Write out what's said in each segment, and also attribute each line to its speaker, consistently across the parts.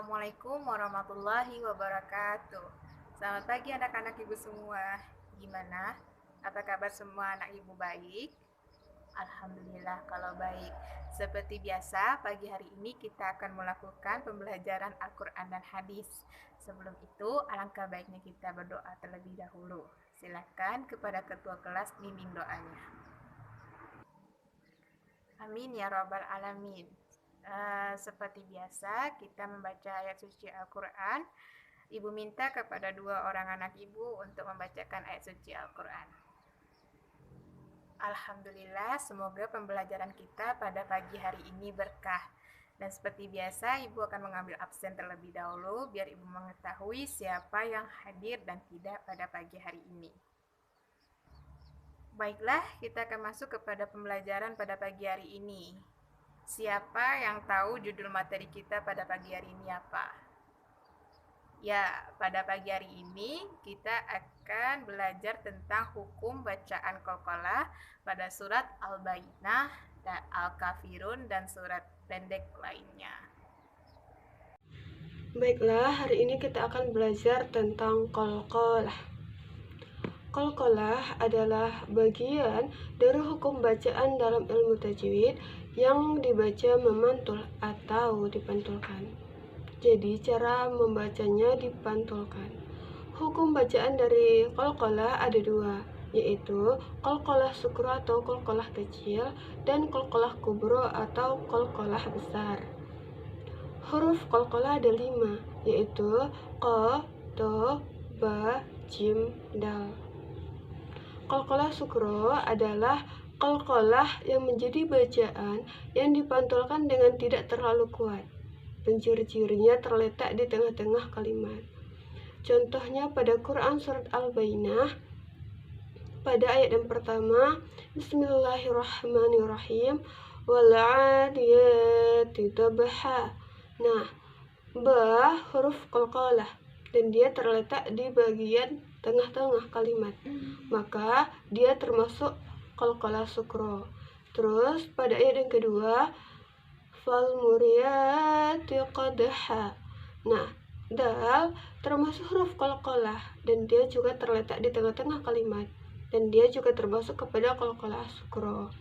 Speaker 1: Assalamualaikum warahmatullahi wabarakatuh. Selamat pagi anak-anak ibu semua. Gimana? Apa kabar semua anak ibu baik? Alhamdulillah kalau baik. Seperti biasa, pagi hari ini kita akan melakukan pembelajaran Al-Quran dan Hadis. Sebelum itu, alangkah baiknya kita berdoa terlebih dahulu. Silakan kepada ketua kelas bimbing doanya. Amin ya rabbal alamin. Seperti biasa, kita membaca ayat suci Al-Quran. Ibu minta kepada dua orang anak ibu untuk membacakan ayat suci Al-Quran. Alhamdulillah, semoga pembelajaran kita pada pagi hari ini berkah. Dan seperti biasa, ibu akan mengambil absen terlebih dahulu biar ibu mengetahui siapa yang hadir dan tidak pada pagi hari ini. Baiklah, kita akan masuk kepada pembelajaran pada pagi hari ini. Siapa yang tahu judul materi kita pada pagi hari ini apa? Ya, pada pagi hari ini kita akan belajar tentang hukum bacaan qalqalah pada surat Al-Bayyinah, dan Al-Kafirun, dan surat pendek lainnya.
Speaker 2: Baiklah, hari ini kita akan belajar tentang qalqalah. Qalqalah adalah bagian dari hukum bacaan dalam ilmu tajwid yang dibaca memantul atau dipantulkan. Jadi, cara membacanya dipantulkan. Hukum bacaan dari qalqalah ada dua, yaitu qalqalah sukro atau qalqalah kecil dan qalqalah kubro atau qalqalah besar. Huruf qalqalah ada 5, yaitu qa, to, ba, jim, dal. Qalqalah sukro adalah qalqalah yang menjadi bacaan yang dipantulkan dengan tidak terlalu kuat. Penciri-cirinya terletak di tengah-tengah kalimat. Contohnya pada Quran surat Al-Bayyinah, pada ayat yang pertama, Bismillahirrahmanirrahim, wal'adiyati dabha. Nah, ba huruf qalqalah dan dia terletak di bagian tengah-tengah kalimat, maka dia termasuk qalqalah sukro. Terus pada ayat yang kedua, fal muriyati qadha. Nah, dal termasuk huruf qalqalah dan dia juga terletak di tengah-tengah kalimat dan dia juga termasuk kepada qalqalah sukro.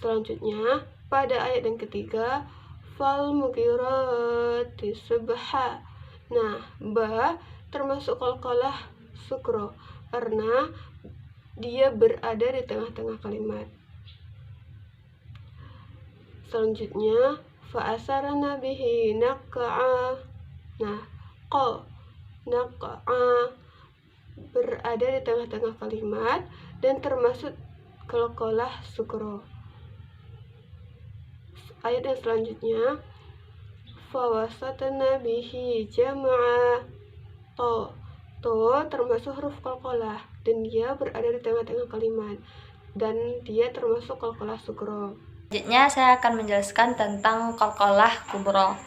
Speaker 2: Selanjutnya pada ayat yang ketiga, fal mughirati subha. Nah, ba termasuk qalqalah sukro karena dia berada di tengah-tengah kalimat. Selanjutnya, fa asarna bihi naq'a. Nah, qa, naq'a berada di tengah-tengah kalimat dan termasuk qalqalah sukro. Ayat yang selanjutnya, fawasatna bihi jama'a. To termasuk huruf qalqalah dan dia berada di tengah-tengah kalimat dan dia termasuk qalqalah sukro.
Speaker 3: Selanjutnya saya akan menjelaskan tentang qalqalah kubro.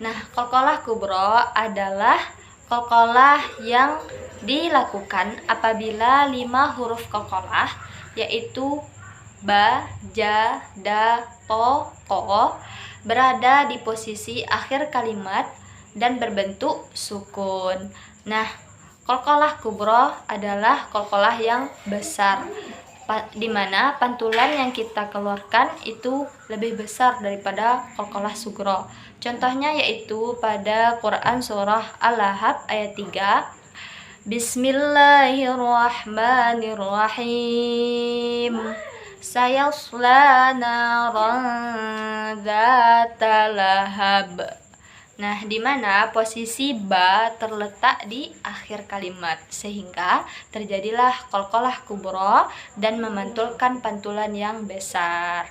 Speaker 3: Nah, qalqalah kubro adalah qalqalah yang dilakukan apabila 5 huruf qalqalah, yaitu ba, ja, da, to, ko, berada di posisi akhir kalimat dan berbentuk sukun. Nah, qalqalah kubro adalah qalqalah yang besar, di mana pantulan yang kita keluarkan itu lebih besar daripada qalqalah sugro. Contohnya yaitu pada Quran surah Al-Lahab ayat 3, Bismillahirrahmanirrahim, sayasla naran dzata lahab. Nah, di mana posisi ba terletak di akhir kalimat sehingga terjadilah qalqalah kubro dan memantulkan pantulan yang besar.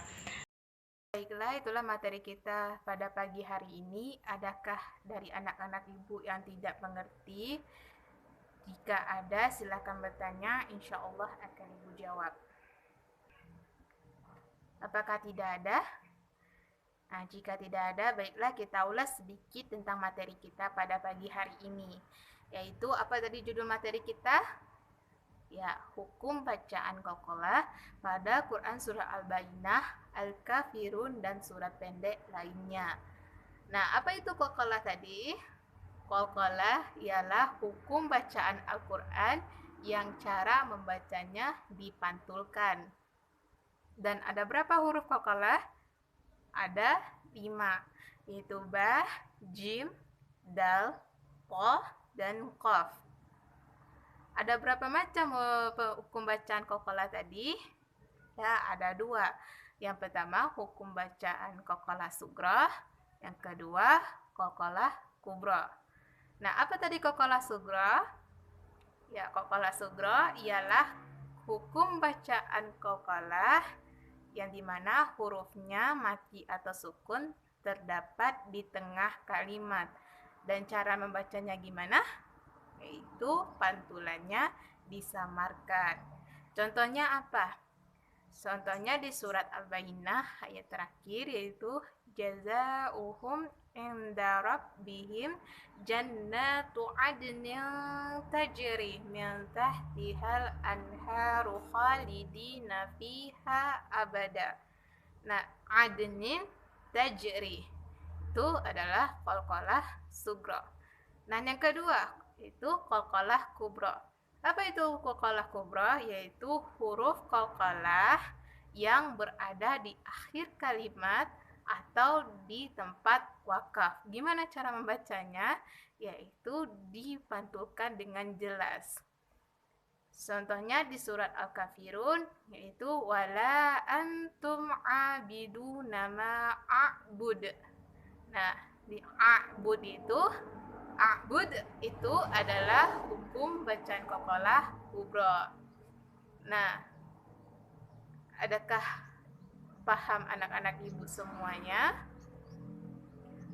Speaker 1: Baiklah, itulah materi kita pada pagi hari ini. Adakah dari anak-anak ibu yang tidak mengerti? Jika ada, silakan bertanya, insya Allah akan ibu jawab. Apakah tidak ada? Nah, jika tidak ada, baiklah kita ulas sedikit tentang materi kita pada pagi hari ini. Yaitu, apa tadi judul materi kita? Ya, hukum bacaan qalqalah pada Quran surah Al-Bayyinah, Al-Kafirun, dan surat pendek lainnya. Nah, apa itu qalqalah tadi? Qalqalah ialah hukum bacaan Al-Quran yang cara membacanya dipantulkan. Dan ada berapa huruf qalqalah? Ada 5, yaitu ba, jim, dal, qaf, dan qaf. Ada berapa macam hukum bacaan qalqalah tadi? Ya, ada 2. Yang pertama, hukum bacaan qalqalah sughra. Yang kedua, qalqalah kubra. Nah, apa tadi qalqalah sughra? Ya, qalqalah sughra ialah hukum bacaan qalqalah yang dimana hurufnya mati atau sukun terdapat di tengah kalimat. Dan cara membacanya gimana? Yaitu pantulannya disamarkan. Contohnya apa? Contohnya di surat Al-Bayyinah ayat terakhir, yaitu jazaohum inda rabbihim jannatu adnin tajri min tahtihal anharu khalidina fiha abada. Nah, adnin tajri itu adalah qalqalah sughra. Nah, yang kedua itu qalqalah kubra. Apa itu qalqalah kubra? Yaitu huruf qalqalah yang berada di akhir kalimat atau di tempat wakaf. Gimana cara membacanya? Yaitu dipantulkan dengan jelas. Contohnya di surat Al-Kafirun, yaitu wala antum abiduna ma a'bud. Nah, di a'bud itu adalah hukum bacaan qalqalah kubra. Nah, adakah paham anak-anak ibu semuanya?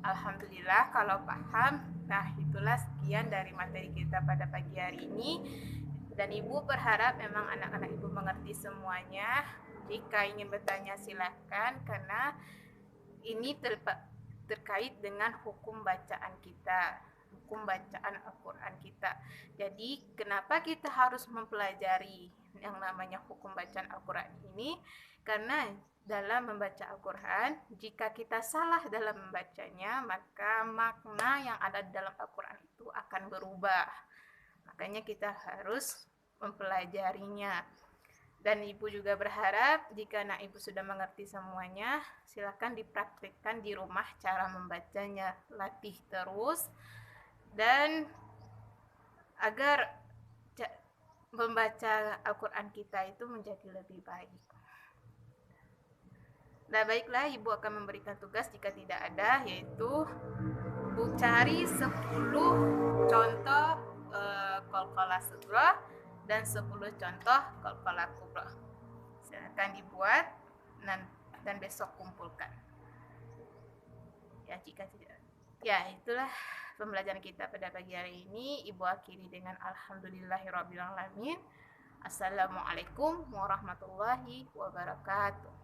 Speaker 1: Alhamdulillah kalau paham. Nah, itulah sekian dari materi kita pada pagi hari ini. Dan ibu berharap memang anak-anak ibu mengerti semuanya. Jika ingin bertanya silakan, karena ini terkait dengan hukum bacaan kita, hukum bacaan Al-Quran kita. Jadi kenapa kita harus mempelajari yang namanya hukum bacaan Al-Quran ini? Karena dalam membaca Al-Quran, jika kita salah dalam membacanya, maka makna yang ada di dalam Al-Quran itu akan berubah. Makanya kita harus mempelajarinya. Dan ibu juga berharap jika anak ibu sudah mengerti semuanya, silakan dipraktikkan di rumah cara membacanya, latih terus, dan agar membaca Al-Quran kita itu menjadi lebih baik. Nah, baiklah, ibu akan memberikan tugas jika tidak ada, yaitu ibu cari 10 contoh qalqalah sughra dan 10 contoh qalqalah kubra. Silakan dibuat dan besok kumpulkan. Ya, jika tidak. Ya, itulah pembelajaran kita pada pagi hari ini. Ibu akhiri dengan alhamdulillahirabbil alamin. Assalamualaikum warahmatullahi wabarakatuh.